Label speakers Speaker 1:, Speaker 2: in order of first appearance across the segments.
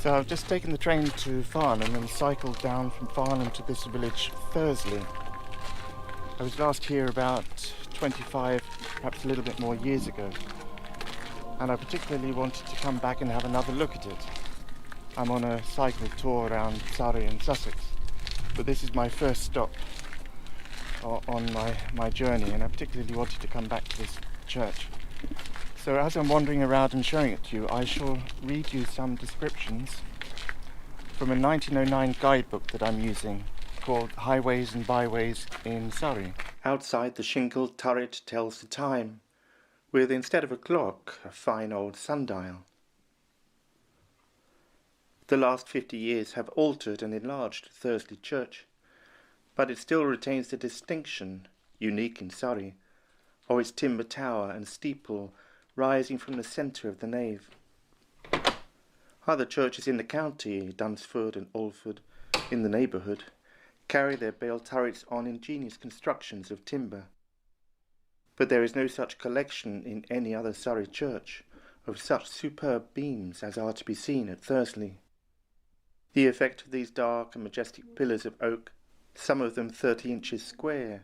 Speaker 1: So I've just taken the train to Farnham and cycled down from Farnham to this village, Thursley. I was last here about 25, perhaps a little bit more years ago, and I particularly wanted to come back and have another look at it. I'm on a cycle tour around Surrey and Sussex, but this is my first stop on my journey, and I particularly wanted to come back to this church. So as I'm wandering around and showing it to you, I shall read you some descriptions from a 1909 guidebook that I'm using called Highways and Byways in Surrey. Outside, the shingled turret tells the time, with, instead of a clock, a fine old sundial. The last 50 years have altered and enlarged Thursley Church, but it still retains the distinction, unique in Surrey, of its timber tower and steeple rising from the centre of the nave. Other churches in the county, Dunsford and Alford, in the neighbourhood, carry their bale turrets on ingenious constructions of timber. But there is no such collection in any other Surrey church of such superb beams as are to be seen at Thursley. The effect of these dark and majestic pillars of oak, some of them 30 inches square,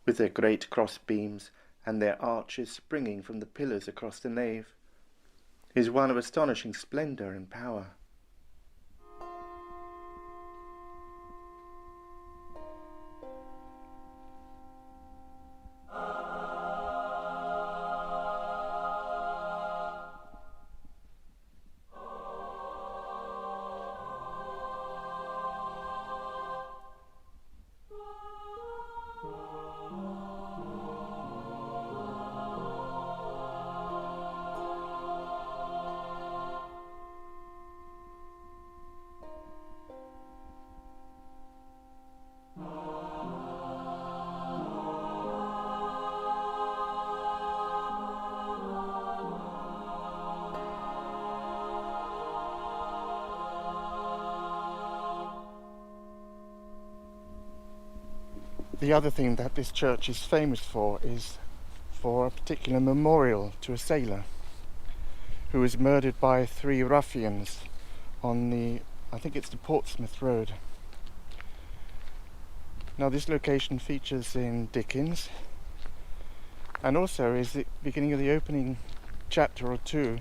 Speaker 1: with their great cross beams and their arches springing from the pillars across the nave, is one of astonishing splendour and power. The other thing that this church is famous for is for a particular memorial to a sailor who was murdered by 3 ruffians on I think it's the Portsmouth Road. Now this location features in Dickens, and also is the beginning of the opening chapter or two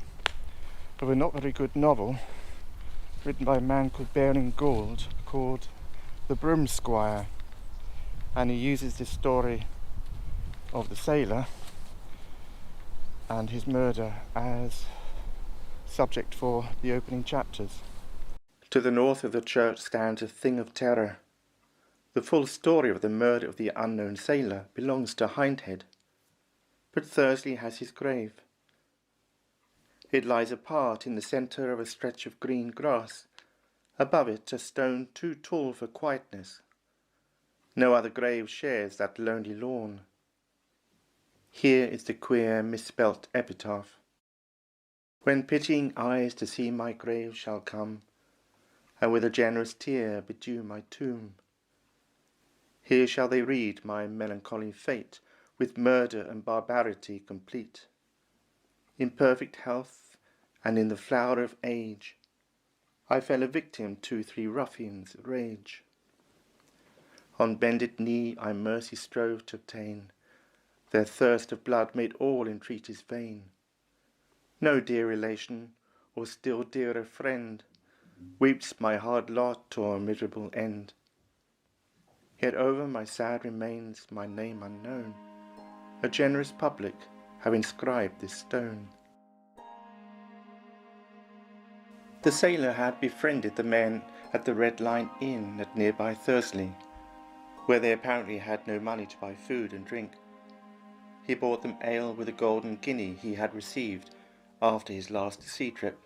Speaker 1: of a not very good novel written by a man called Baring Gould called The Broom Squire. And he uses this story of the sailor and his murder as subject for the opening chapters. To the north of the church stands a thing of terror. The full story of the murder of the unknown sailor belongs to Hindhead, but Thursley has his grave. It lies apart in the centre of a stretch of green grass, above it a stone too tall for quietness. No other grave shares that lonely lawn. Here is the queer, misspelt epitaph. When pitying eyes to see my grave shall come, and with a generous tear bedew my tomb, here shall they read my melancholy fate, with murder and barbarity complete. In perfect health, and in the flower of age, I fell a victim to 3 ruffians' rage. On bended knee I mercy strove to obtain, their thirst of blood made all entreaties vain. No dear relation, or still dearer friend, weeps my hard lot or miserable end. Yet over my sad remains, my name unknown, a generous public have inscribed this stone. The sailor had befriended the men at the Red Lion Inn at nearby Thursley, where they apparently had no money to buy food and drink. He bought them ale with a golden guinea he had received after his last sea trip,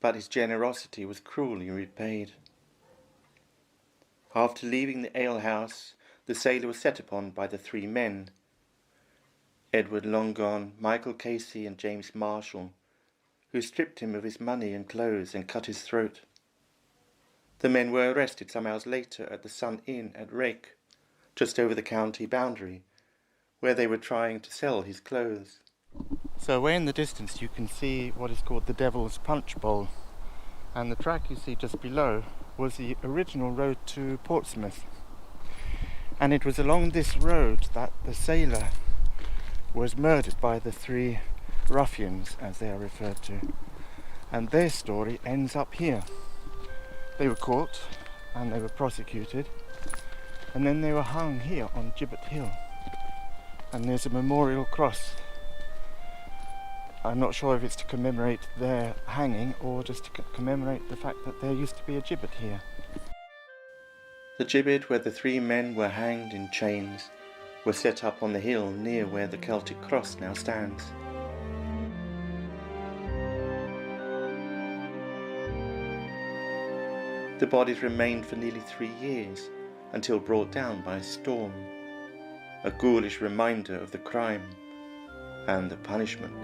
Speaker 1: but his generosity was cruelly repaid. After leaving the alehouse, the sailor was set upon by the 3 men, Edward Longone, Michael Casey and James Marshall, who stripped him of his money and clothes and cut his throat. The men were arrested some hours later at the Sun Inn at Rake, just over the county boundary, where they were trying to sell his clothes. So away in the distance you can see what is called the Devil's Punch Bowl, And the track you see just below was the original road to Portsmouth. And it was along this road that the sailor was murdered by the three ruffians, as they are referred to. And their story ends up here. They were caught and they were prosecuted, and then they were hung here on Gibbet Hill. And there's a memorial cross. I'm not sure if it's to commemorate their hanging or just to commemorate the fact that there used to be a gibbet here. The gibbet where the three men were hanged in chains was set up on the hill near where the Celtic cross now stands. The bodies remained for nearly 3 years until brought down by a storm, a ghoulish reminder of the crime and the punishment.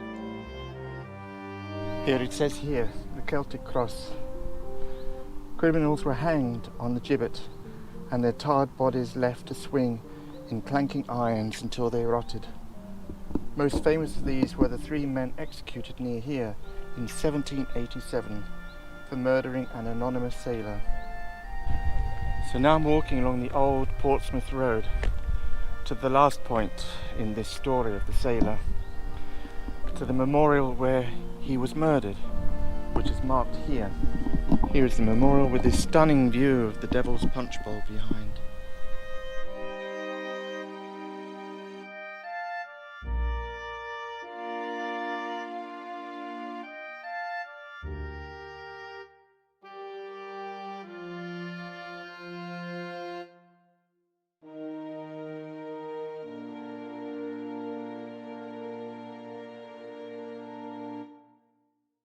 Speaker 1: Here it says here, the Celtic cross. Criminals were hanged on the gibbet and their tarred bodies left to swing in clanking irons until they rotted. Most famous of these were the 3 men executed near here in 1787 for murdering an anonymous sailor. So now I'm walking along the old Portsmouth Road to the last point in this story of the sailor, to the memorial where he was murdered, which is marked here. Here is the memorial with this stunning view of the Devil's Punch Bowl behind.